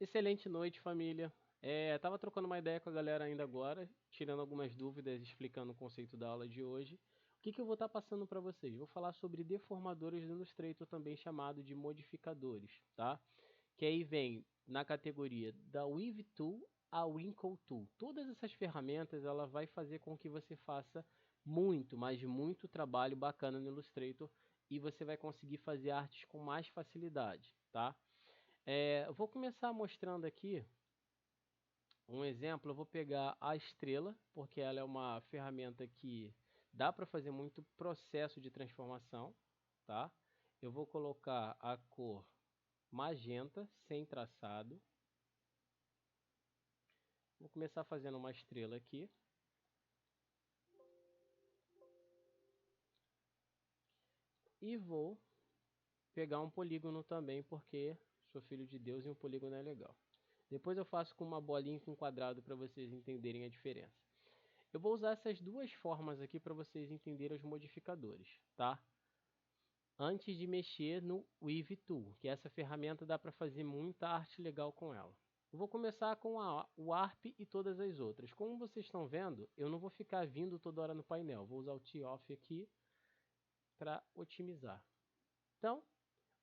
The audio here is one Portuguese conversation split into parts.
Excelente noite, família. Tava trocando uma ideia com a galera ainda agora, tirando algumas dúvidas, explicando o conceito da aula de hoje. O que eu vou estar passando para vocês? Vou falar sobre deformadores do Illustrator, também chamado de modificadores, tá? Que aí vem na categoria da Weave Tool a Wrinkle Tool. Todas essas ferramentas, ela vai fazer com que você faça muito, mas muito trabalho bacana no Illustrator e você vai conseguir fazer artes com mais facilidade, tá? Eu vou começar mostrando aqui um exemplo. Eu vou pegar a estrela, porque ela é uma ferramenta que dá para fazer muito processo de transformação, tá? Eu vou colocar a cor magenta, sem traçado. Vou começar fazendo uma estrela aqui. E vou pegar um polígono também, porque sou filho de Deus e um polígono é legal. Depois eu faço com uma bolinha e com um quadrado para vocês entenderem a diferença. Eu vou usar essas duas formas aqui para vocês entenderem os modificadores, tá? Antes de mexer no Weave Tool, que essa ferramenta dá para fazer muita arte legal com ela. Eu vou começar com o Warp e todas as outras. Como vocês estão vendo, eu não vou ficar vindo toda hora no painel. Vou usar o T-Off aqui para otimizar. Então,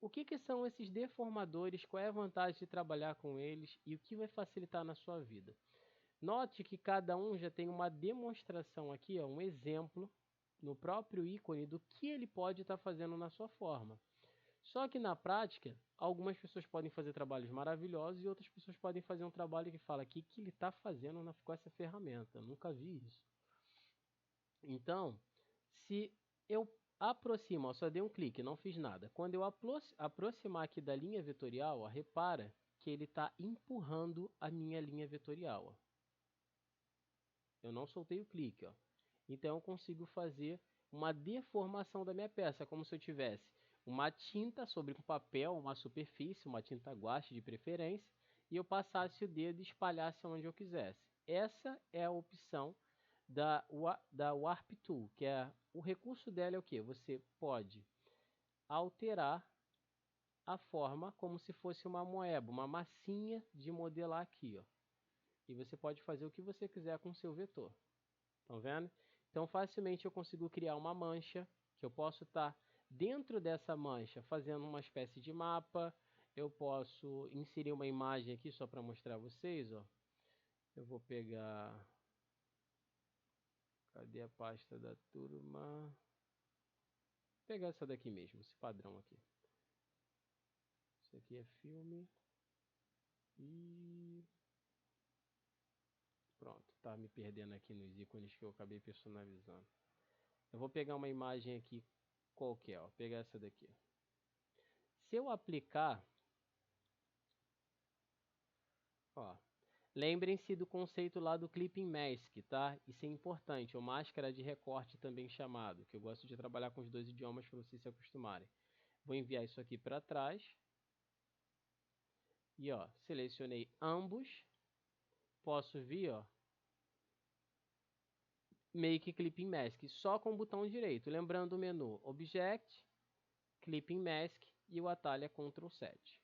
o que são esses deformadores? Qual é a vantagem de trabalhar com eles e o que vai facilitar na sua vida? Note que cada um já tem uma demonstração aqui, ó, um exemplo no próprio ícone do que ele pode estar fazendo na sua forma. Só que na prática, algumas pessoas podem fazer trabalhos maravilhosos e outras pessoas podem fazer um trabalho que fala aqui que ele está fazendo com essa ferramenta. Eu nunca vi isso. Então, se eu aproximo, ó, só dei um clique, não fiz nada. Quando eu aproximar aqui da linha vetorial, ó, repara que ele está empurrando a minha linha vetorial. Ó. Eu não soltei o clique, ó. Então eu consigo fazer uma deformação da minha peça, como se eu tivesse uma tinta sobre um papel, uma superfície, uma tinta guache de preferência, e eu passasse o dedo e espalhasse onde eu quisesse. Essa é a opção da Warp Tool, que é o recurso dela é o que? Você pode alterar a forma como se fosse uma moeba, uma massinha de modelar aqui, ó. E você pode fazer o que você quiser com o seu vetor. Estão vendo? Então, facilmente eu consigo criar uma mancha, que eu posso estar dentro dessa mancha fazendo uma espécie de mapa. Eu posso inserir uma imagem aqui só para mostrar a vocês. Ó. Eu vou pegar... Cadê a pasta da turma? Vou pegar essa daqui mesmo, esse padrão aqui. Isso aqui é filme. E... Pronto, tá me perdendo aqui nos ícones que eu acabei personalizando. Eu vou pegar uma imagem aqui qualquer, ó. Vou pegar essa daqui. Se eu aplicar, ó, lembrem-se do conceito lá do Clipping Mask, tá? Isso é importante, ou máscara de recorte também chamado, que eu gosto de trabalhar com os dois idiomas para vocês se acostumarem. Vou enviar isso aqui para trás. E ó, selecionei ambos. Posso vir, ó, Make Clipping Mask, só com o botão direito. Lembrando o menu Object, Clipping Mask e o atalho é Ctrl 7.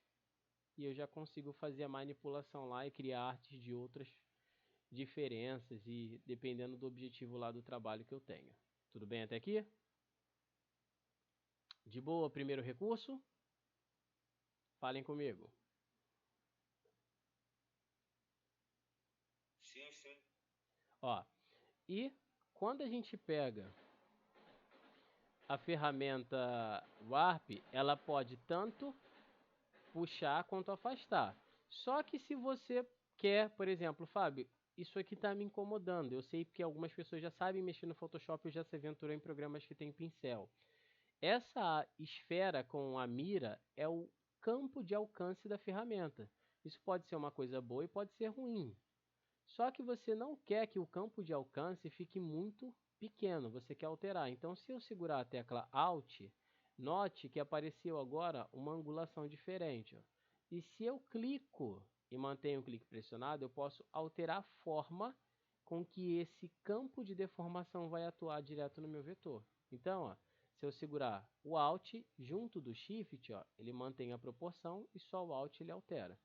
E eu já consigo fazer a manipulação lá e criar artes de outras diferenças e dependendo do objetivo lá do trabalho que eu tenha. Tudo bem até aqui? De boa, primeiro recurso? Falem comigo. Sim, sim. Ó, e quando a gente pega a ferramenta Warp, ela pode tanto puxar quanto afastar. Só que se você quer, por exemplo, Fábio, isso aqui está me incomodando. Eu sei que algumas pessoas já sabem mexer no Photoshop ou já se aventurou em programas que tem pincel. Essa esfera com a mira é o campo de alcance da ferramenta. Isso pode ser uma coisa boa e pode ser ruim. Só que você não quer que o campo de alcance fique muito pequeno, você quer alterar. Então, se eu segurar a tecla Alt, note que apareceu agora uma angulação diferente. Ó. E se eu clico e mantenho o clique pressionado, eu posso alterar a forma com que esse campo de deformação vai atuar direto no meu vetor. Então, ó, se eu segurar o Alt junto do Shift, ó, ele mantém a proporção e só o Alt ele altera.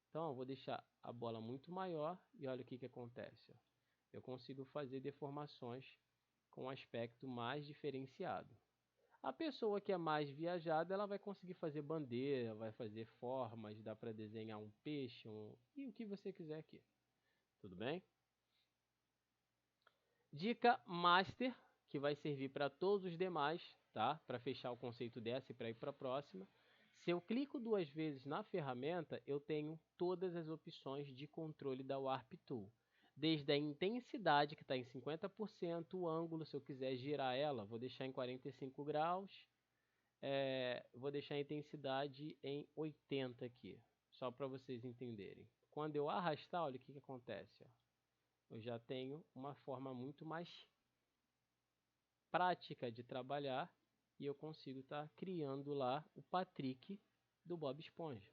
Então, eu vou deixar a bola muito maior e olha o que acontece. Ó. Eu consigo fazer deformações com um aspecto mais diferenciado. A pessoa que é mais viajada, ela vai conseguir fazer bandeira, vai fazer formas, dá para desenhar um peixe, e o que você quiser aqui. Tudo bem? Dica Master, que vai servir para todos os demais, tá? Para fechar o conceito dessa e para ir para a próxima. Se eu clico 2 vezes na ferramenta, eu tenho todas as opções de controle da Warp Tool. Desde a intensidade, que está em 50%, o ângulo, se eu quiser girar ela, vou deixar em 45 graus. Vou deixar a intensidade em 80 aqui, só para vocês entenderem. Quando eu arrastar, olha o que acontece. Ó. Eu já tenho uma forma muito mais prática de trabalhar e eu consigo estar criando lá o Patrick do Bob Esponja.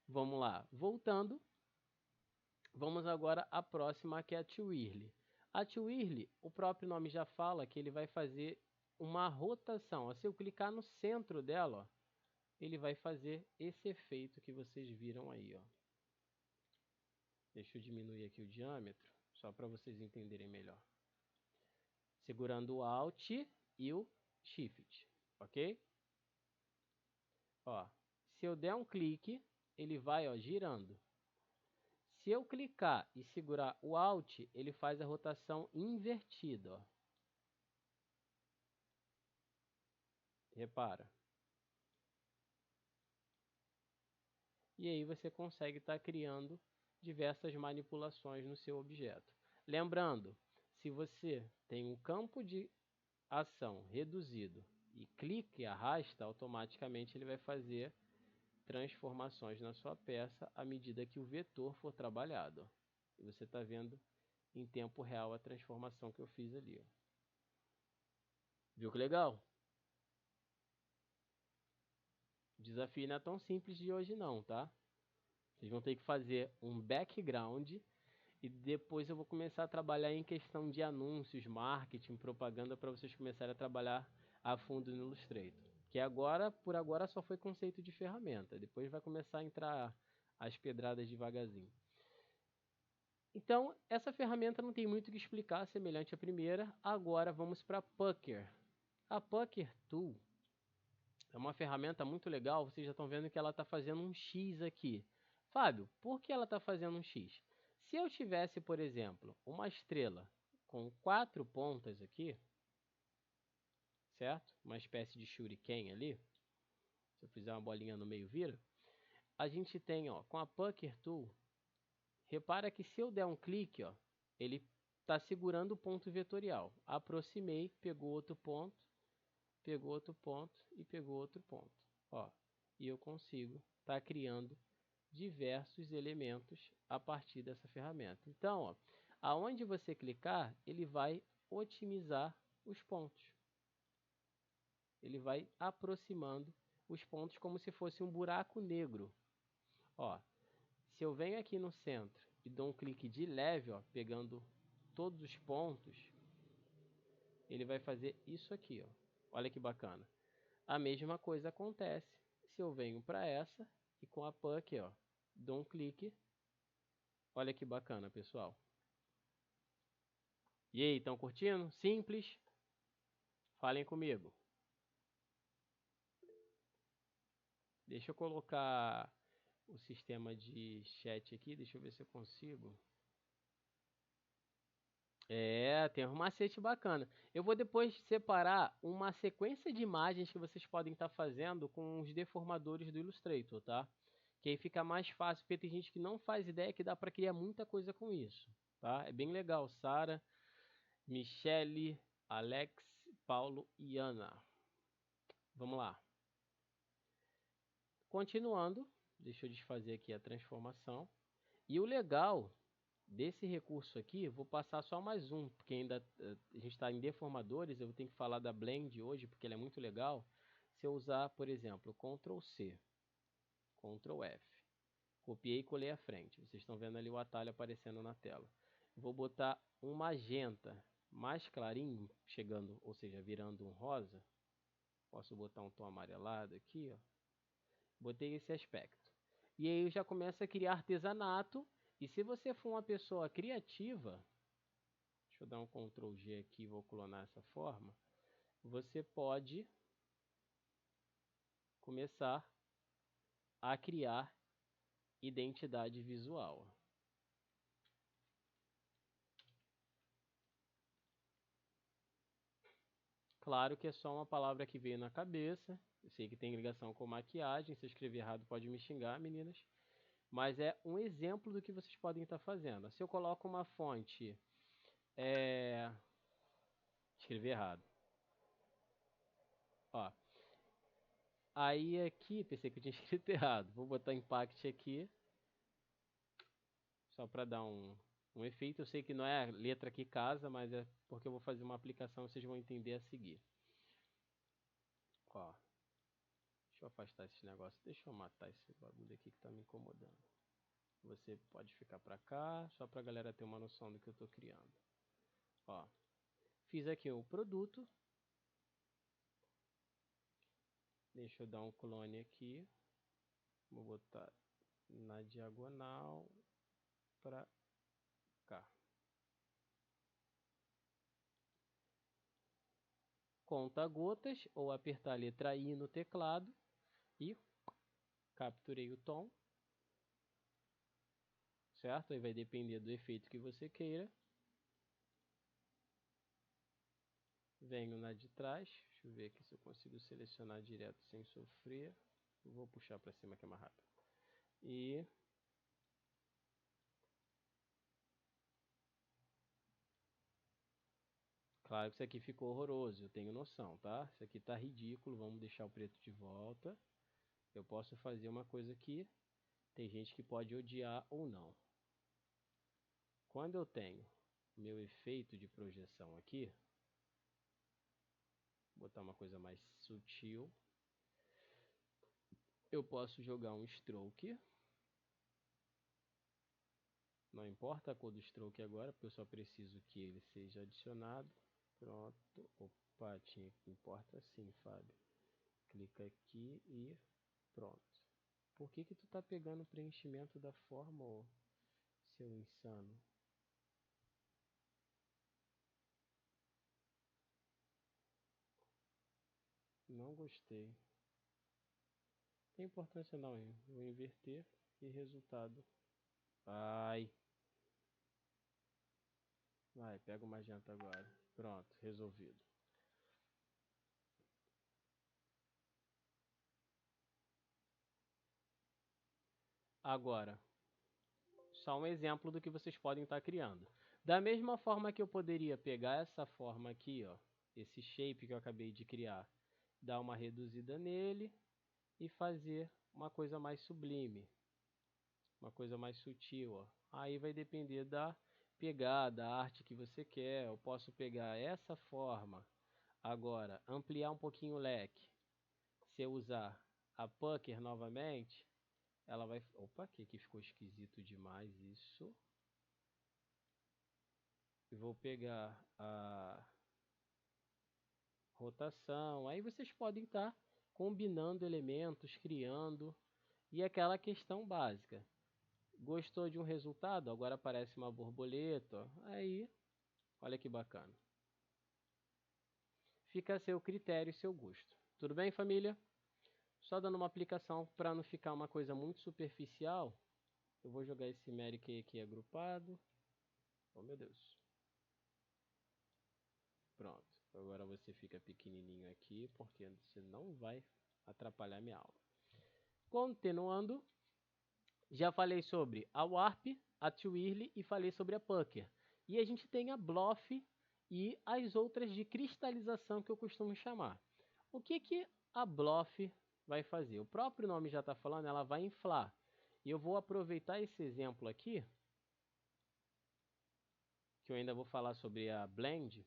Vamos lá, voltando, vamos agora à próxima, que é a Twirly. A Twirly, o próprio nome já fala que ele vai fazer uma rotação. Se eu clicar no centro dela, ó, ele vai fazer esse efeito que vocês viram aí. Ó. Deixa eu diminuir aqui o diâmetro, só para vocês entenderem melhor. Segurando o Alt e o Shift, ok? Ó, se eu der um clique, ele vai girando. Se eu clicar e segurar o Alt, ele faz a rotação invertida. Ó. Repara. E aí você consegue estar criando diversas manipulações no seu objeto. Lembrando, se você tem um campo de ação reduzido e clica e arrasta, automaticamente ele vai fazer transformações na sua peça à medida que o vetor for trabalhado. E você está vendo em tempo real a transformação que eu fiz ali. Ó. Viu que legal? O desafio não é tão simples de hoje não, tá? Vocês vão ter que fazer um background e depois eu vou começar a trabalhar em questão de anúncios, marketing, propaganda para vocês começarem a trabalhar a fundo no Illustrator. Que agora, por agora, só foi conceito de ferramenta. Depois vai começar a entrar as pedradas devagarzinho. Então, essa ferramenta não tem muito o que explicar, semelhante à primeira. Agora vamos para a Pucker. A Pucker Tool é uma ferramenta muito legal. Vocês já estão vendo que ela está fazendo um X aqui. Fábio, por que ela está fazendo um X? Se eu tivesse, por exemplo, uma estrela com 4 pontas aqui, certo? Uma espécie de shuriken ali. Se eu fizer uma bolinha no meio, vira. A gente tem, ó, com a Pucker Tool, repara que se eu der um clique, ó, ele está segurando o ponto vetorial. Aproximei, pegou outro ponto e pegou outro ponto. Ó, e eu consigo estar criando diversos elementos a partir dessa ferramenta. Então, ó, aonde você clicar, ele vai otimizar os pontos. Ele vai aproximando os pontos como se fosse um buraco negro. Ó, se eu venho aqui no centro e dou um clique de leve, ó, pegando todos os pontos, ele vai fazer isso aqui. Ó. Olha que bacana. A mesma coisa acontece se eu venho para essa e com a Puck, ó, dou um clique. Olha que bacana, pessoal. E aí, estão curtindo? Simples? Falem comigo. Deixa eu colocar o sistema de chat aqui. Deixa eu ver se eu consigo. Tem um macete bacana. Eu vou depois separar uma sequência de imagens que vocês podem estar fazendo com os deformadores do Illustrator, tá? Que aí fica mais fácil, porque tem gente que não faz ideia que dá para criar muita coisa com isso, tá? É bem legal. Sara, Michele, Alex, Paulo e Ana. Vamos lá. Continuando, deixa eu desfazer aqui a transformação. E o legal desse recurso aqui, vou passar só mais um, porque ainda a gente está em deformadores, eu tenho que falar da Blend hoje, porque ela é muito legal. Se eu usar, por exemplo, Ctrl C, Ctrl F, copiei e colei à frente. Vocês estão vendo ali o atalho aparecendo na tela. Vou botar um magenta mais clarinho, chegando, ou seja, virando um rosa. Posso botar um tom amarelado aqui, ó. Botei esse aspecto. E aí já começa a criar artesanato. E se você for uma pessoa criativa, deixa eu dar um Ctrl G aqui, vou clonar essa forma. Você pode começar a criar identidade visual. Claro que é só uma palavra que veio na cabeça. Eu sei que tem ligação com maquiagem. Se eu escrever errado, pode me xingar, meninas. Mas é um exemplo do que vocês podem estar fazendo. Se eu coloco uma fonte... Escrevi errado. Ó. Aí aqui, pensei que eu tinha escrito errado. Vou botar impact aqui. Só para dar um efeito. Eu sei que não é a letra que casa, mas é porque eu vou fazer uma aplicação e vocês vão entender a seguir. Ó. Deixa eu afastar esse negócio. Deixa eu matar esse bagulho aqui que tá me incomodando. Você pode ficar pra cá, só pra galera ter uma noção do que eu tô criando. Ó. Fiz aqui o produto. Deixa eu dar um clone aqui. Vou botar na diagonal pra cá. Conta gotas ou apertar a letra I no teclado e capturei o tom. Certo? Aí vai depender do efeito que você queira. Venho na de trás. Deixa eu ver aqui se eu consigo selecionar direto sem sofrer. Vou puxar para cima que é mais rápido. E claro que isso aqui ficou horroroso, eu tenho noção, tá? Isso aqui tá ridículo, vamos deixar o preto de volta. Eu posso fazer uma coisa aqui, tem gente que pode odiar ou não. Quando eu tenho meu efeito de projeção aqui, vou botar uma coisa mais sutil. Eu posso jogar um stroke. Não importa a cor do stroke agora, porque eu só preciso que ele seja adicionado. Pronto. Opa, tinha que importa sim, Fábio. Clica aqui e pronto. Por que que tu tá pegando o preenchimento da forma, ô, seu insano? Não gostei. Tem importância não, hein? Vou inverter e resultado. Ai. Vai, pega o magenta agora. Pronto, resolvido. Agora, só um exemplo do que vocês podem estar criando. Da mesma forma que eu poderia pegar essa forma aqui, ó, esse shape que eu acabei de criar, dar uma reduzida nele e fazer uma coisa mais sublime, uma coisa mais sutil, ó. Aí vai depender da pegada, da arte que você quer. Eu posso pegar essa forma, agora ampliar um pouquinho o leque. Se eu usar a Pucker novamente, ela vai... Opa, que ficou esquisito demais isso. E vou pegar a rotação. Aí vocês podem estar combinando elementos, criando. E aquela questão básica. Gostou de um resultado? Agora aparece uma borboleta. Aí, olha que bacana. Fica a seu critério e seu gosto. Tudo bem, família? Só dando uma aplicação para não ficar uma coisa muito superficial. Eu vou jogar esse Mary Kay aqui agrupado. Oh, meu Deus. Pronto. Agora você fica pequenininho aqui, porque você não vai atrapalhar minha aula. Continuando, já falei sobre a Warp, a Twirly e falei sobre a Pucker. E a gente tem a Bluff e as outras de cristalização que eu costumo chamar. O que que a Bluff vai fazer? O próprio nome já está falando, ela vai inflar. E eu vou aproveitar esse exemplo aqui, que eu ainda vou falar sobre a Blend,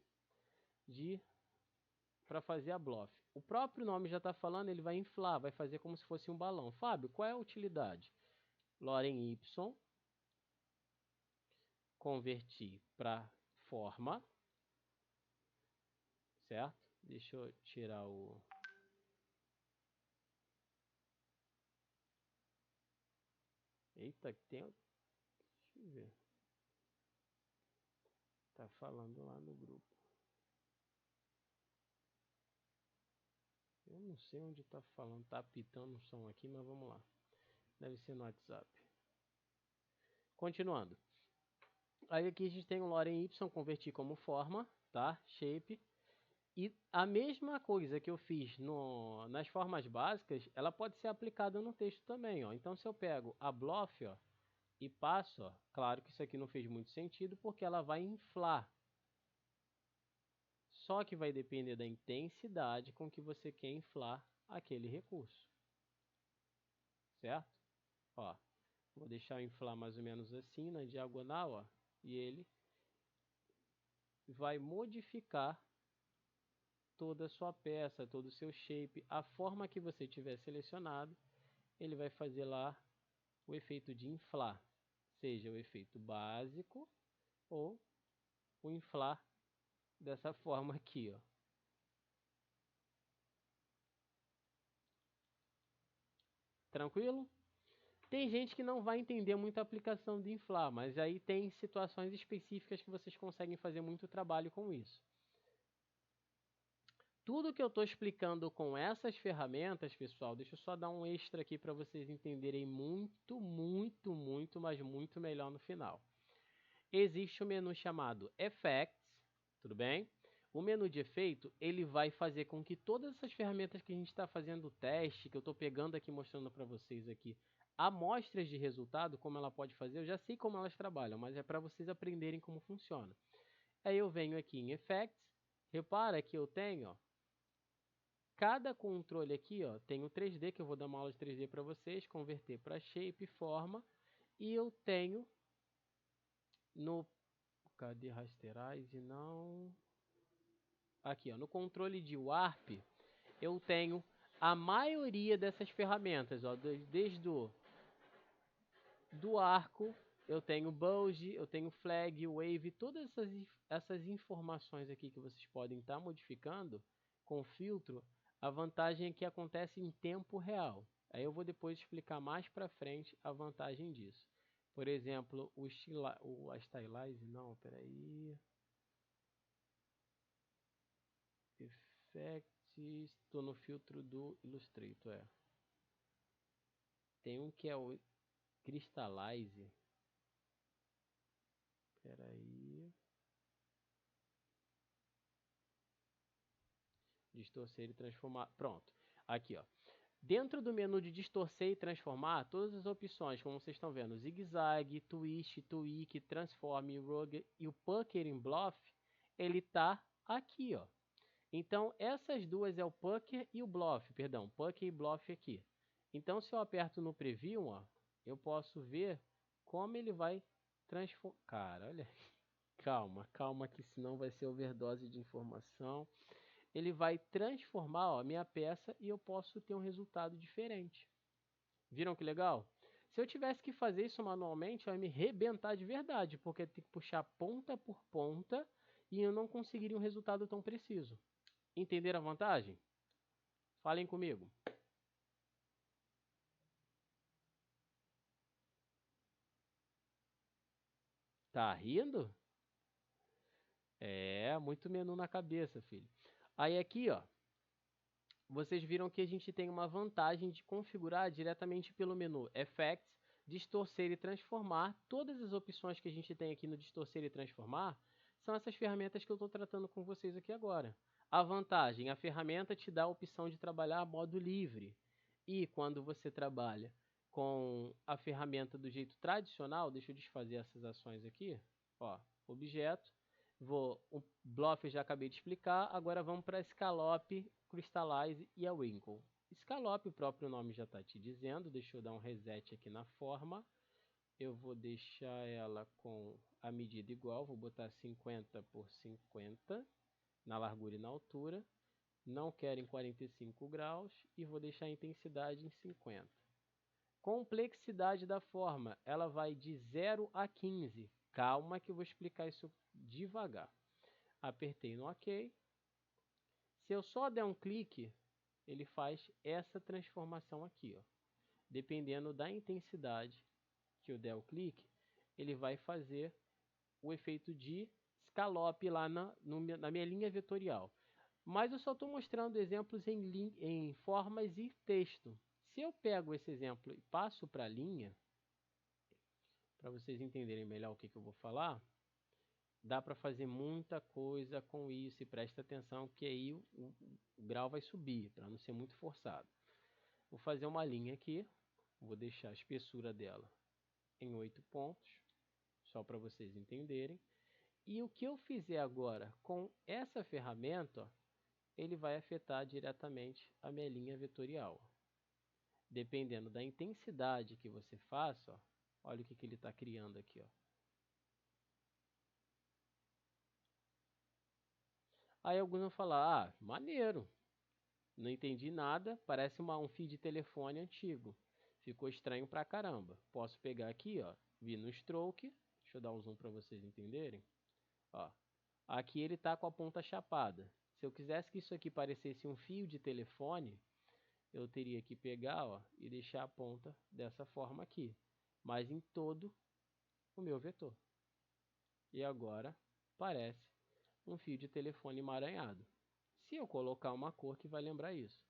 para fazer a Bluff. O próprio nome já está falando, ele vai inflar, vai fazer como se fosse um balão. Fábio, qual é a utilidade? Loren Y, converti para forma, certo? Deixa eu tirar Eita, que tem... Deixa eu ver. Tá falando lá no grupo. Eu não sei onde tá falando. Tá apitando o som aqui, mas vamos lá. Deve ser no WhatsApp. Continuando. Aí aqui a gente tem o lorem y, converti como forma, tá? Shape. E a mesma coisa que eu fiz nas formas básicas, ela pode ser aplicada no texto também, ó. Então se eu pego a blof, ó, e passo, ó, claro que isso aqui não fez muito sentido, porque ela vai inflar. Só que vai depender da intensidade com que você quer inflar aquele recurso. Certo? Ó, vou deixar eu inflar mais ou menos assim, na diagonal, ó, e ele vai modificar toda a sua peça, todo o seu shape, a forma que você tiver selecionado, ele vai fazer lá o efeito de inflar, seja o efeito básico ou o inflar dessa forma aqui, ó. Tranquilo? Tem gente que não vai entender muito a aplicação de inflar, mas aí tem situações específicas que vocês conseguem fazer muito trabalho com isso. Tudo que eu estou explicando com essas ferramentas, pessoal, deixa eu só dar um extra aqui para vocês entenderem muito, muito, muito, mas muito melhor no final. Existe um menu chamado Effects, tudo bem? O menu de efeito, ele vai fazer com que todas essas ferramentas que a gente está fazendo o teste, que eu estou pegando aqui, mostrando para vocês aqui, amostras de resultado, como ela pode fazer, eu já sei como elas trabalham, mas é para vocês aprenderem como funciona. Aí eu venho aqui em Effects, repara que eu tenho, ó, cada controle aqui, ó, tem o 3D, que eu vou dar uma aula de 3D para vocês, converter para shape, forma, e eu tenho no... Cadê Rasterize? Não... Aqui, ó, no controle de Warp, eu tenho a maioria dessas ferramentas, ó, desde o do arco, eu tenho bulge, eu tenho flag, wave, todas essas informações aqui que vocês podem estar modificando com filtro, a vantagem é que acontece em tempo real. Aí eu vou depois explicar mais para frente a vantagem disso. Por exemplo, o Stylize, não, peraí. Effects, estou no filtro do Illustrator, é. Tem um que é o Crystallize. Peraí. Distorcer e transformar. Pronto. Aqui, ó. Dentro do menu de distorcer e transformar, todas as opções, como vocês estão vendo, zigue-zague, twist, tweak, transform, rogue e o pucker em bluff, ele tá aqui, ó. Então, essas duas é o pucker e o bluff, perdão, pucker e bluff aqui. Então, se eu aperto no preview, ó, eu posso ver como ele vai transformar. Cara, olha, calma, calma que senão vai ser overdose de informação. Ele vai transformar, ó, a minha peça e eu posso ter um resultado diferente. Viram que legal? Se eu tivesse que fazer isso manualmente, eu ia me rebentar de verdade, porque eu tenho que puxar ponta por ponta e eu não conseguiria um resultado tão preciso. Entenderam a vantagem? Falem comigo. Tá rindo? É, muito menu na cabeça, filho. Aí aqui, ó, vocês viram que a gente tem uma vantagem de configurar diretamente pelo menu Effects, distorcer e transformar. Todas as opções que a gente tem aqui no distorcer e transformar são essas ferramentas que eu estou tratando com vocês aqui agora. A vantagem, a ferramenta te dá a opção de trabalhar modo livre. E quando você trabalha com a ferramenta do jeito tradicional, deixa eu desfazer essas ações aqui, ó, objeto, o bluff eu já acabei de explicar, agora vamos para Scallop, Crystallize e a Winkle. Scallop, o próprio nome já está te dizendo, deixa eu dar um reset aqui na forma, eu vou deixar ela com a medida igual, vou botar 50 por 50 na largura e na altura, não quero em 45 graus e vou deixar a intensidade em 50. Complexidade da forma, ela vai de 0 a 15. Calma que eu vou explicar isso devagar. Apertei no OK. Se eu só der um clique, ele faz essa transformação aqui, ó, dependendo da intensidade que eu der o clique, ele vai fazer o efeito de scallop lá na minha linha vetorial. Mas eu só estou mostrando exemplos em formas e texto. Se eu pego esse exemplo e passo para a linha, para vocês entenderem melhor o que eu vou falar, dá para fazer muita coisa com isso e presta atenção que aí o grau vai subir, para não ser muito forçado. Vou fazer uma linha aqui, vou deixar a espessura dela em 8 pontos, só para vocês entenderem. E o que eu fizer agora com essa ferramenta, ó, ele vai afetar diretamente a minha linha vetorial. Dependendo da intensidade que você faça, ó, olha o que ele está criando aqui. Ó. Aí alguns vão falar, maneiro, não entendi nada, parece um fio de telefone antigo. Ficou estranho pra caramba. Posso pegar aqui, ó, vir no stroke, deixa eu dar um zoom para vocês entenderem. Ó, aqui ele está com a ponta chapada. Se eu quisesse que isso aqui parecesse um fio de telefone, eu teria que pegar, ó, e deixar a ponta dessa forma aqui, mas em todo o meu vetor. E agora parece um fio de telefone emaranhado. Se eu colocar uma cor que vai lembrar isso.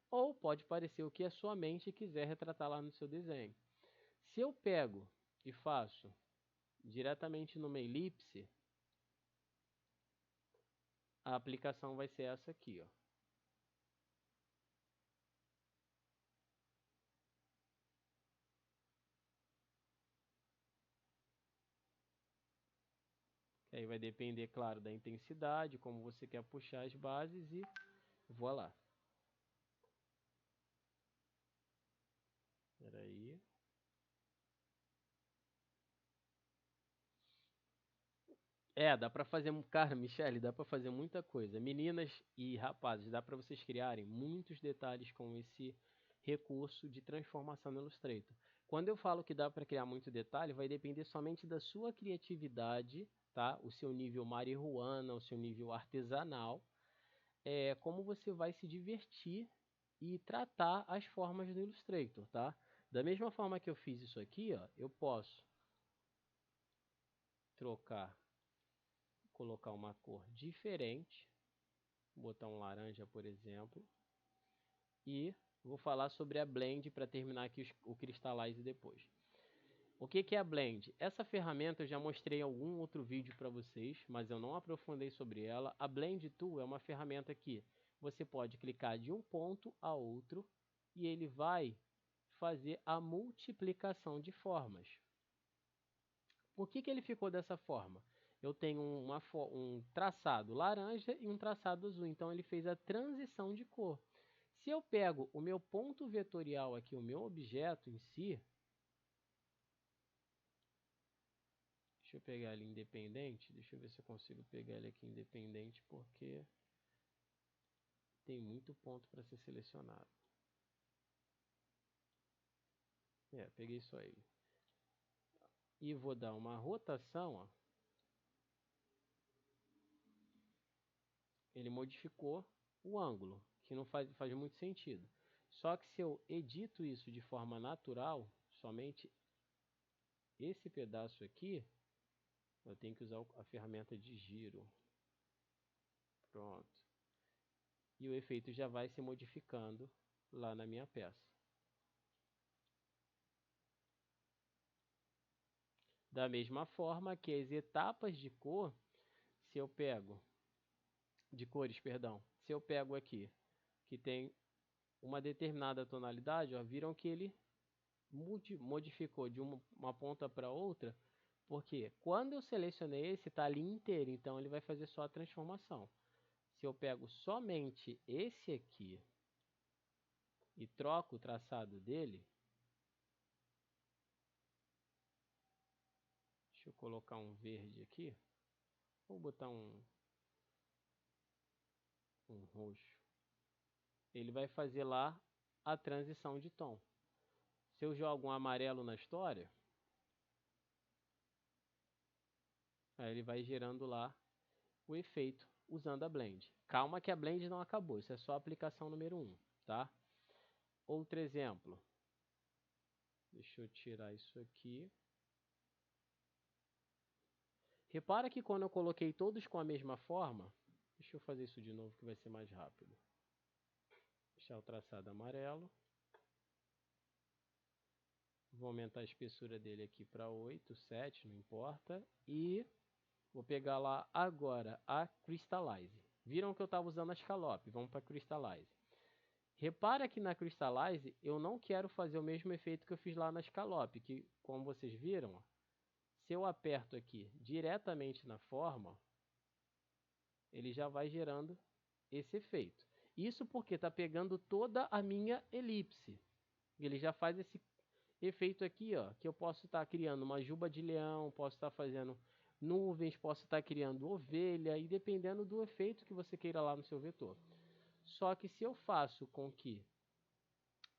Ou pode parecer o que a sua mente quiser retratar lá no seu desenho. Se eu pego e faço diretamente numa elipse, a aplicação vai ser essa aqui, ó. Aí vai depender, claro, da intensidade, como você quer puxar as bases e voilá. Espera aí. Dá pra fazer, cara, Michele, dá pra fazer muita coisa. Meninas e rapazes, dá pra vocês criarem muitos detalhes com esse recurso de transformação no Illustrator. Quando eu falo que dá para criar muito detalhe, vai depender somente da sua criatividade, tá? O seu nível marihuana, o seu nível artesanal, como você vai se divertir e tratar as formas do Illustrator, tá? Da mesma forma que eu fiz isso aqui, ó, eu posso trocar, colocar uma cor diferente, botar um laranja, por exemplo, e vou falar sobre a Blend para terminar aqui o Crystallize depois. O que é a Blend? Essa ferramenta eu já mostrei em algum outro vídeo para vocês, mas eu não aprofundei sobre ela. A Blend Tool é uma ferramenta que você pode clicar de um ponto a outro e ele vai fazer a multiplicação de formas. Por que ele ficou dessa forma? Eu tenho um traçado laranja e um traçado azul, então ele fez a transição de cor. Se eu pego o meu ponto vetorial aqui, o meu objeto em si, deixa eu pegar ele independente, deixa eu ver se eu consigo pegar ele aqui independente, porque tem muito ponto para ser selecionado. Peguei só ele. E vou dar uma rotação, ó. Ele modificou o ângulo, que não faz muito sentido. Só que se eu edito isso de forma natural, somente esse pedaço aqui, eu tenho que usar a ferramenta de giro. Pronto. E o efeito já vai se modificando lá na minha peça. Da mesma forma que as etapas de cor, se eu pego, de cores, perdão, se eu pego aqui, que tem uma determinada tonalidade, ó, viram que ele modificou de uma ponta para outra, porque quando eu selecionei esse, está ali inteiro, então ele vai fazer só a transformação. Se eu pego somente esse aqui e troco o traçado dele, deixa eu colocar um verde aqui, vou botar um roxo, ele vai fazer lá a transição de tom. Se eu jogo um amarelo na história, aí ele vai gerando lá o efeito usando a Blend. Calma que a Blend não acabou, isso é só a aplicação número 1, tá? Outro exemplo. Deixa eu tirar isso aqui. Repara que quando eu coloquei todos com a mesma forma, deixa eu fazer isso de novo que vai ser mais rápido. Deixar o traçado amarelo. Vou aumentar a espessura dele aqui para 8, 7, não importa. E vou pegar lá agora a Crystallize. Viram que eu estava usando a Scallop? Vamos para Crystallize. Repara que na Crystallize eu não quero fazer o mesmo efeito que eu fiz lá na Scallop, que como vocês viram, ó, se eu aperto aqui diretamente na forma, ele já vai gerando esse efeito. Isso porque está pegando toda a minha elipse. Ele já faz esse efeito aqui, ó, que eu posso estar criando uma juba de leão, posso estar fazendo nuvens, posso estar criando ovelha, e dependendo do efeito que você queira lá no seu vetor. Só que se eu faço com que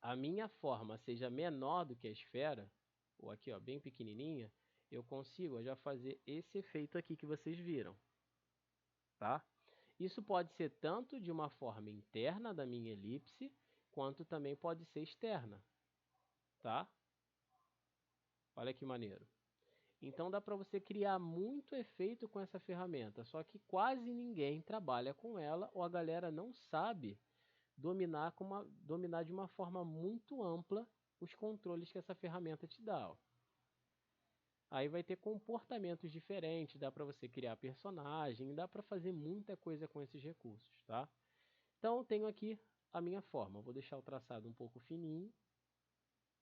a minha forma seja menor do que a esfera, ou aqui, ó, bem pequenininha, eu consigo já fazer esse efeito aqui que vocês viram, tá? Isso pode ser tanto de uma forma interna da minha elipse, quanto também pode ser externa, tá? Olha que maneiro. Então dá para você criar muito efeito com essa ferramenta, só que quase ninguém trabalha com ela ou a galera não sabe dominar de uma forma muito ampla os controles que essa ferramenta te dá. Ó. Aí vai ter comportamentos diferentes, dá para você criar personagem, dá para fazer muita coisa com esses recursos, tá? Então eu tenho aqui a minha forma, vou deixar o traçado um pouco fininho,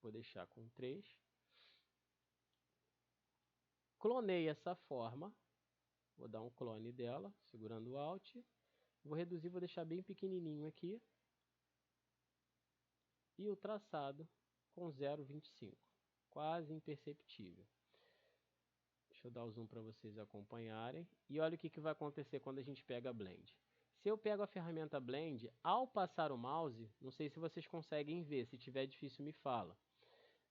vou deixar com 3. Clonei essa forma, vou dar um clone dela, segurando o Alt, vou reduzir, vou deixar bem pequenininho aqui, e o traçado com 0,25, quase imperceptível. Deixa eu dar o zoom para vocês acompanharem. E olha o que vai acontecer quando a gente pega a Blend. Se eu pego a ferramenta Blend, ao passar o mouse, não sei se vocês conseguem ver, se tiver difícil me fala.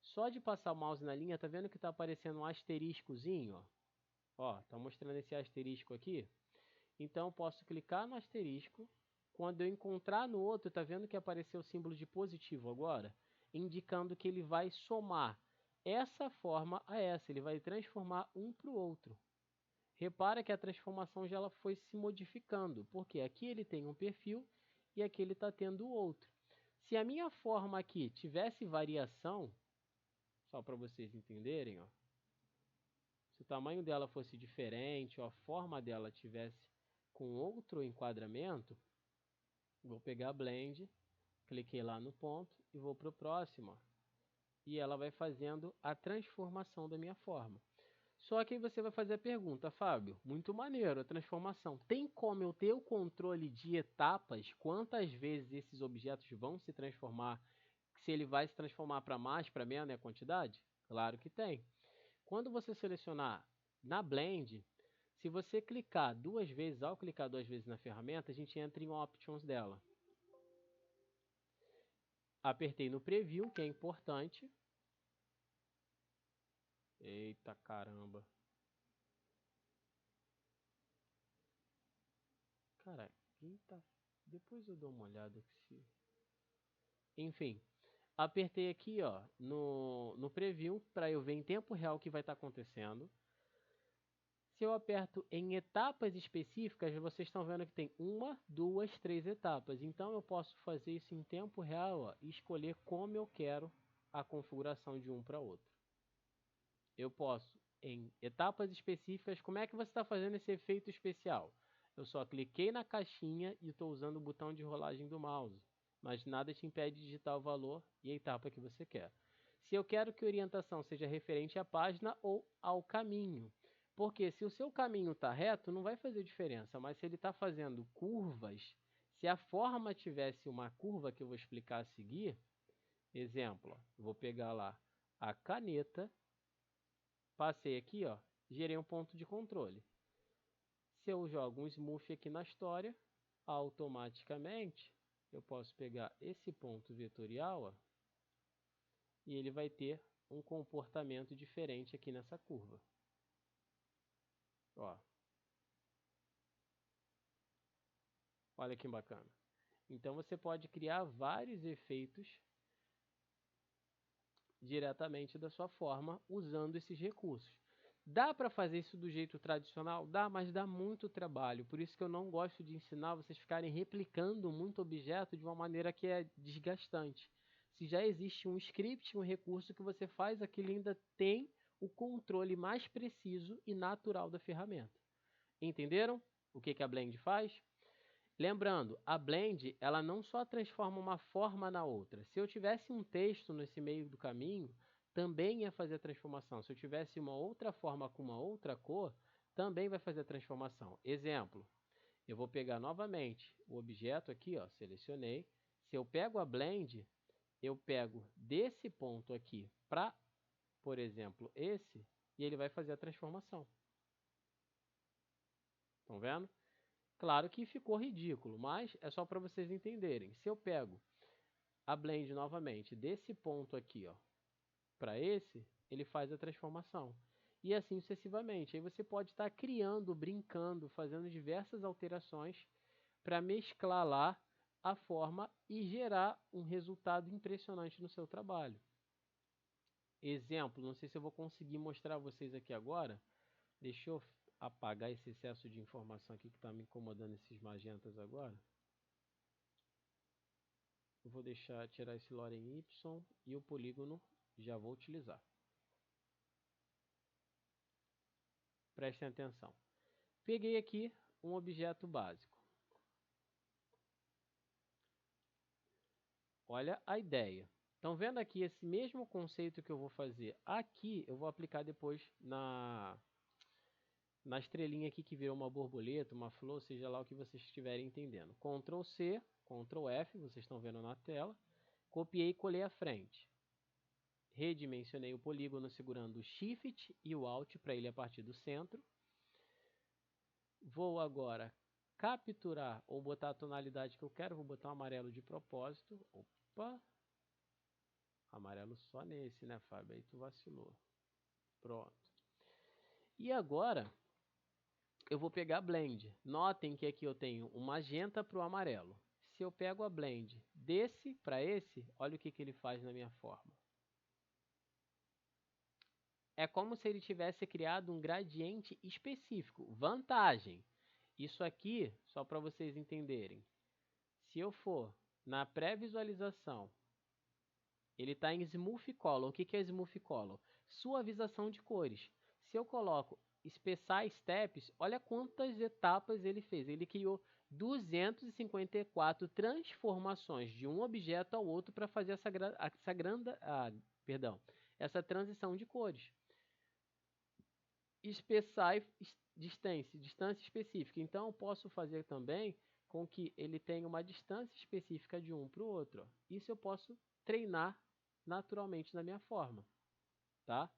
Só de passar o mouse na linha, tá vendo que tá aparecendo um asteriscozinho? Ó, tá mostrando esse asterisco aqui. Então eu posso clicar no asterisco. Quando eu encontrar no outro, tá vendo que apareceu o símbolo de positivo agora? Indicando que ele vai somar essa forma a essa, ele vai transformar um para o outro. Repara que a transformação já ela foi se modificando, porque aqui ele tem um perfil e aqui ele está tendo outro. Se a minha forma aqui tivesse variação, só para vocês entenderem, ó, se o tamanho dela fosse diferente, ou a forma dela tivesse com outro enquadramento, vou pegar a Blend, cliquei lá no ponto e vou para o próximo. E ela vai fazendo a transformação da minha forma. Só que aí você vai fazer a pergunta, Fábio, muito maneiro a transformação. Tem como eu ter o controle de etapas, quantas vezes esses objetos vão se transformar, se ele vai se transformar para mais, para menos, né, a quantidade? Claro que tem. Quando você selecionar na Blend, se você clicar 2 vezes, ao clicar 2 vezes na ferramenta, a gente entra em Options dela. Apertei no Preview, que é importante. Eita caramba. Cara, quem tá... Depois eu dou uma olhada se... Enfim, apertei aqui ó, no Preview para eu ver em tempo real o que vai estar acontecendo. Se eu aperto em etapas específicas, vocês estão vendo que tem 1, 2, 3 etapas. Então eu posso fazer isso em tempo real ó, e escolher como eu quero a configuração de um para outro. Eu posso, em etapas específicas, como é que você está fazendo esse efeito especial? Eu só cliquei na caixinha e estou usando o botão de rolagem do mouse, mas nada te impede de digitar o valor e a etapa que você quer. Se eu quero que a orientação seja referente à página ou ao caminho, porque se o seu caminho está reto, não vai fazer diferença, mas se ele está fazendo curvas, se a forma tivesse uma curva que eu vou explicar a seguir, exemplo, ó, vou pegar lá a caneta, passei aqui, ó, gerei um ponto de controle. Se eu jogo um smooth aqui na história, automaticamente eu posso pegar esse ponto vetorial, ó, e ele vai ter um comportamento diferente aqui nessa curva. Ó. Olha que bacana. Então você pode criar vários efeitos diretamente da sua forma usando esses recursos. Dá para fazer isso do jeito tradicional? Dá, mas dá muito trabalho. Por isso que eu não gosto de ensinar vocês ficarem replicando muito objeto de uma maneira que é desgastante. Se já existe um script, um recurso que você faz, aquele ainda tem o controle mais preciso e natural da ferramenta. Entenderam o que a Blend faz? Lembrando, a Blend, ela não só transforma uma forma na outra. Se eu tivesse um texto nesse meio do caminho, também ia fazer a transformação. Se eu tivesse uma outra forma com uma outra cor, também vai fazer a transformação. Exemplo, eu vou pegar novamente o objeto aqui, ó, selecionei. Se eu pego a Blend, eu pego desse ponto aqui para, por exemplo, esse, e ele vai fazer a transformação. Estão vendo? Claro que ficou ridículo, mas é só para vocês entenderem. Se eu pego a Blend novamente desse ponto aqui, ó, para esse, ele faz a transformação. E assim sucessivamente. Aí você pode estar criando, brincando, fazendo diversas alterações para mesclar lá a forma e gerar um resultado impressionante no seu trabalho. Exemplo, não sei se eu vou conseguir mostrar a vocês aqui agora. Deixa eu apagar esse excesso de informação aqui que está me incomodando esses magentas agora. Eu vou tirar esse Lorem Y e o polígono já vou utilizar. Prestem atenção. Peguei aqui um objeto básico. Olha a ideia. Estão vendo aqui esse mesmo conceito que eu vou fazer aqui, eu vou aplicar depois na estrelinha aqui que virou uma borboleta, uma flor, seja lá o que vocês estiverem entendendo. Ctrl C, Ctrl F, vocês estão vendo na tela. Copiei e colei à frente. Redimensionei o polígono segurando o Shift e o Alt para ele a partir do centro. Vou agora capturar ou botar a tonalidade que eu quero. Vou botar um amarelo de propósito. Opa! Amarelo só nesse, né, Fábio? Aí tu vacilou. Pronto. E agora eu vou pegar a Blend. Notem que aqui eu tenho um magenta para o amarelo. Se eu pego a Blend desse para esse, olha o que ele faz na minha forma. É como se ele tivesse criado um gradiente específico. Vantagem. Isso aqui, só para vocês entenderem. Se eu for na pré-visualização, ele está em Smooth Color. O que é Smooth Color? Suavização de cores. Se eu coloco Special Steps, olha quantas etapas ele fez. Ele criou 254 transformações de um objeto ao outro para fazer essa transição de cores. Special Distance, distância específica. Então, eu posso fazer também com que ele tenha uma distância específica de um para o outro. Isso eu posso treinar naturalmente na minha forma, tá?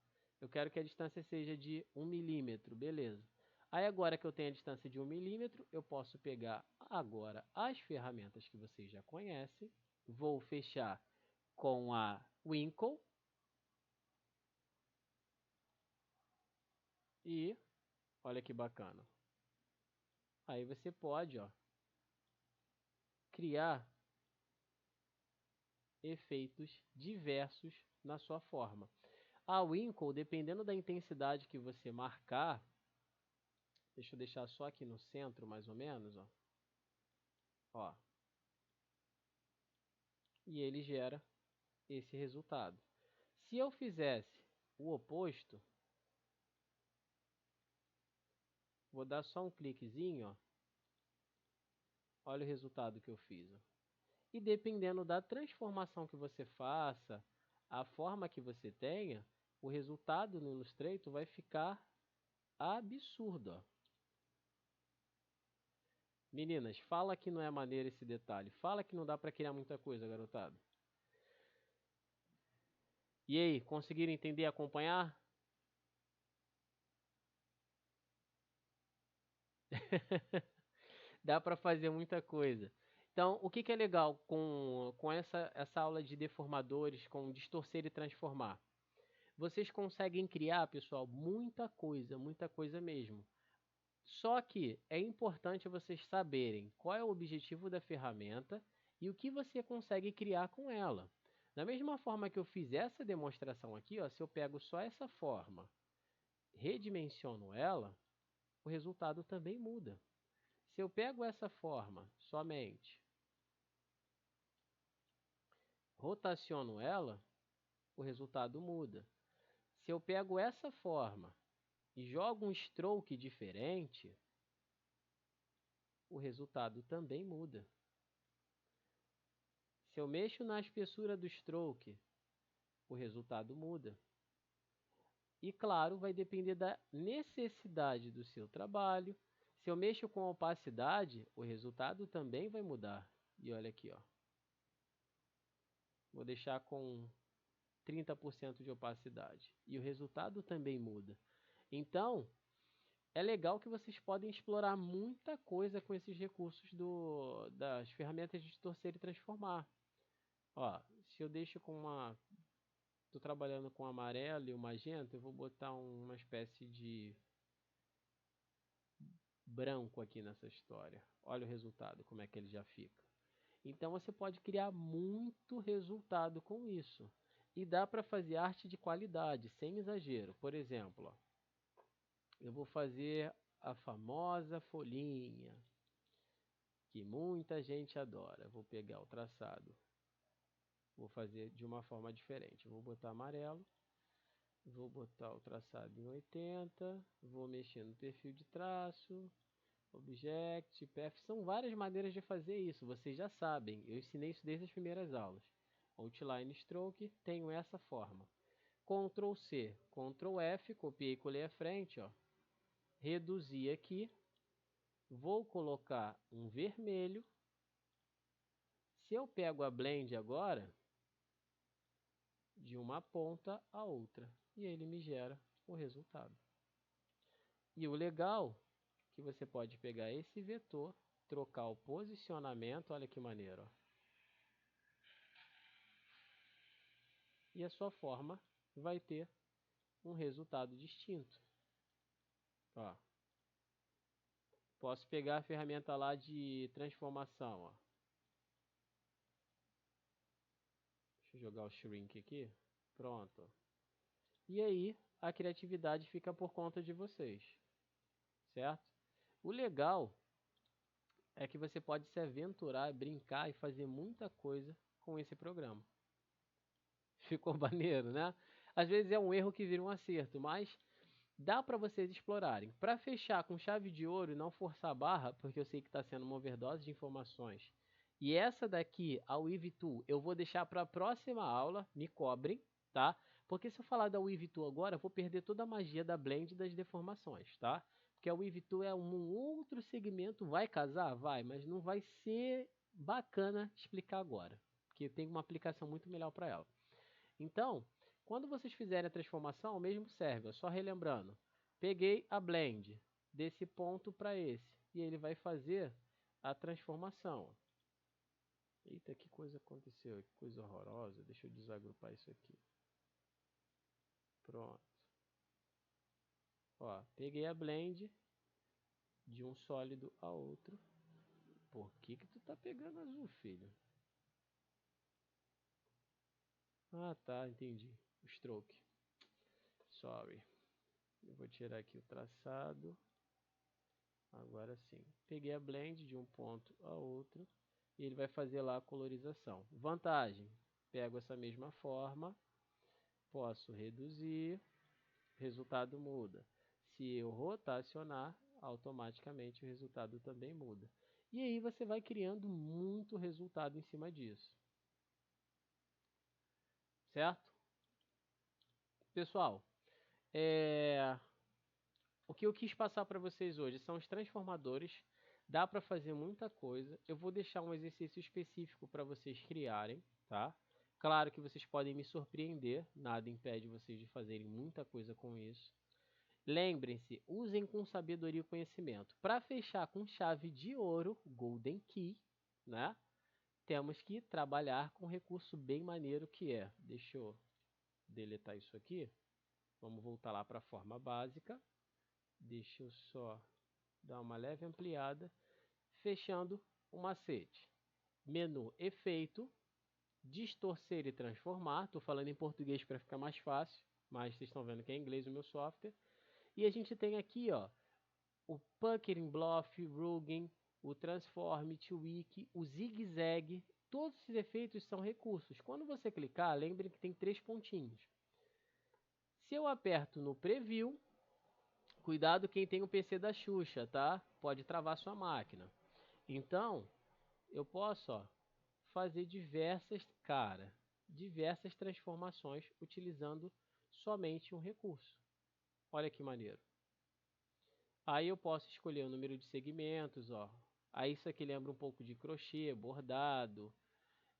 Eu quero que a distância seja de 1 milímetro, beleza. Aí agora que eu tenho a distância de 1 milímetro, eu posso pegar agora as ferramentas que vocês já conhecem, vou fechar com a Winkle e olha que bacana. Aí você pode, ó, criar efeitos diversos na sua forma. A Winkle, dependendo da intensidade que você marcar, deixa eu deixar só aqui no centro, mais ou menos, ó. Ó. E ele gera esse resultado. Se eu fizesse o oposto, vou dar só um cliquezinho, ó. Olha o resultado que eu fiz. Ó. E dependendo da transformação que você faça, a forma que você tenha, o resultado no Illustrator vai ficar absurdo. Ó. Meninas, fala que não é maneiro esse detalhe. Fala que não dá para criar muita coisa, garotada. E aí, conseguiram entender e acompanhar? Dá para fazer muita coisa. Então, o que é legal com essa aula de deformadores, com distorcer e transformar? Vocês conseguem criar, pessoal, muita coisa mesmo. Só que é importante vocês saberem qual é o objetivo da ferramenta e o que você consegue criar com ela. Da mesma forma que eu fiz essa demonstração aqui, ó, se eu pego só essa forma, redimensiono ela, o resultado também muda. Se eu pego essa forma somente, rotaciono ela, o resultado muda. Se eu pego essa forma e jogo um stroke diferente, o resultado também muda. Se eu mexo na espessura do stroke, o resultado muda. E claro, vai depender da necessidade do seu trabalho. Se eu mexo com opacidade, o resultado também vai mudar. E olha aqui, ó. Vou deixar com 30% de opacidade. E o resultado também muda. Então, é legal que vocês podem explorar muita coisa com esses recursos das ferramentas de torcer e transformar. Ó, se eu deixo com uma... Estou trabalhando com amarelo e o magenta, eu vou botar uma espécie de branco aqui nessa história. Olha o resultado, como é que ele já fica. Então você pode criar muito resultado com isso. E dá para fazer arte de qualidade, sem exagero. Por exemplo, ó, eu vou fazer a famosa folhinha, que muita gente adora. Vou pegar o traçado, vou fazer de uma forma diferente. Vou botar amarelo, vou botar o traçado em 80, vou mexer no perfil de traço, Object, Path, são várias maneiras de fazer isso, vocês já sabem, eu ensinei isso desde as primeiras aulas. Outline Stroke, tenho essa forma. Ctrl C, Ctrl F, copiei e colei à frente, ó. Reduzi aqui, vou colocar um vermelho. Se eu pego a Blend agora, de uma ponta a outra, e ele me gera o resultado. E o legal é que você pode pegar esse vetor, trocar o posicionamento, olha que maneiro, ó. E a sua forma vai ter um resultado distinto. Ó. Posso pegar a ferramenta lá de transformação. Ó. Deixa eu jogar o shrink aqui. Pronto. E aí, a criatividade fica por conta de vocês. Certo? O legal é que você pode se aventurar, brincar e fazer muita coisa com esse programa. Ficou maneiro, né? Às vezes é um erro que vira um acerto, mas dá para vocês explorarem. Para fechar com chave de ouro e não forçar a barra, porque eu sei que está sendo uma overdose de informações. E essa daqui, a Weave Tool, eu vou deixar para a próxima aula, me cobrem, tá? Porque se eu falar da Weave Tool agora, eu vou perder toda a magia da blend das deformações, tá? Porque a Weave Tool é um outro segmento, vai casar? Vai, mas não vai ser bacana explicar agora, porque tem uma aplicação muito melhor para ela. Então, quando vocês fizerem a transformação, o mesmo serve, só relembrando. Peguei a blend desse ponto para esse, e ele vai fazer a transformação. Eita, que coisa aconteceu, que coisa horrorosa. Deixa eu desagrupar isso aqui. Pronto. Ó, peguei a blend de um sólido a outro. Por que tu tá pegando azul, filho? Ah, tá, entendi. O stroke. Sorry. Eu vou tirar aqui o traçado. Agora sim. Peguei a blend de um ponto a outro. E ele vai fazer lá a colorização. Vantagem. Pego essa mesma forma. Posso reduzir. Resultado muda. Se eu rotacionar, automaticamente o resultado também muda. E aí você vai criando muito resultado em cima disso. Certo? Pessoal, o que eu quis passar para vocês hoje são os transformadores. Dá para fazer muita coisa. Eu vou deixar um exercício específico para vocês criarem, tá? Claro que vocês podem me surpreender, nada impede vocês de fazerem muita coisa com isso. Lembrem-se, usem com sabedoria e conhecimento. Para fechar com chave de ouro, Golden Key, né? Temos que trabalhar com um recurso bem maneiro que é, deixa eu deletar isso aqui. Vamos voltar lá para a forma básica. Deixa eu só dar uma leve ampliada. Fechando o macete. Menu Efeito, distorcer e transformar. Estou falando em português para ficar mais fácil, mas vocês estão vendo que é em inglês o meu software. E a gente tem aqui, ó, o Puckering Bluff, Rugging, o Transform, Tweak, o Zig Zag. Todos esses efeitos são recursos. Quando você clicar, lembre que tem 3 pontinhos. Se eu aperto no Preview, cuidado quem tem o PC da Xuxa, tá? Pode travar sua máquina. Então, eu posso, ó, fazer diversas transformações utilizando somente um recurso. Olha que maneiro. Aí eu posso escolher o número de segmentos, ó. Aí isso aqui lembra um pouco de crochê, bordado.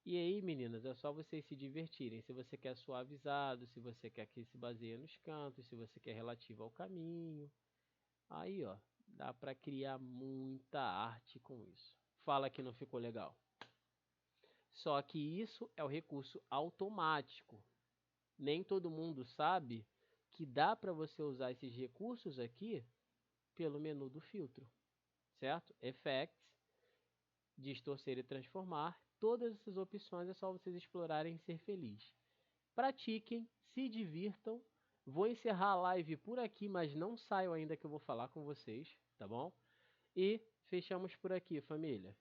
E aí, meninas, é só vocês se divertirem. Se você quer suavizado, se você quer que se baseie nos cantos, se você quer relativo ao caminho. Aí, ó, dá para criar muita arte com isso. Fala que não ficou legal. Só que isso é o recurso automático. Nem todo mundo sabe que dá para você usar esses recursos aqui pelo menu do filtro, certo? Effects, distorcer e transformar. Todas essas opções é só vocês explorarem e ser feliz. Pratiquem, se divirtam. Vou encerrar a live por aqui, mas não saiam ainda que eu vou falar com vocês, tá bom? E fechamos por aqui, família.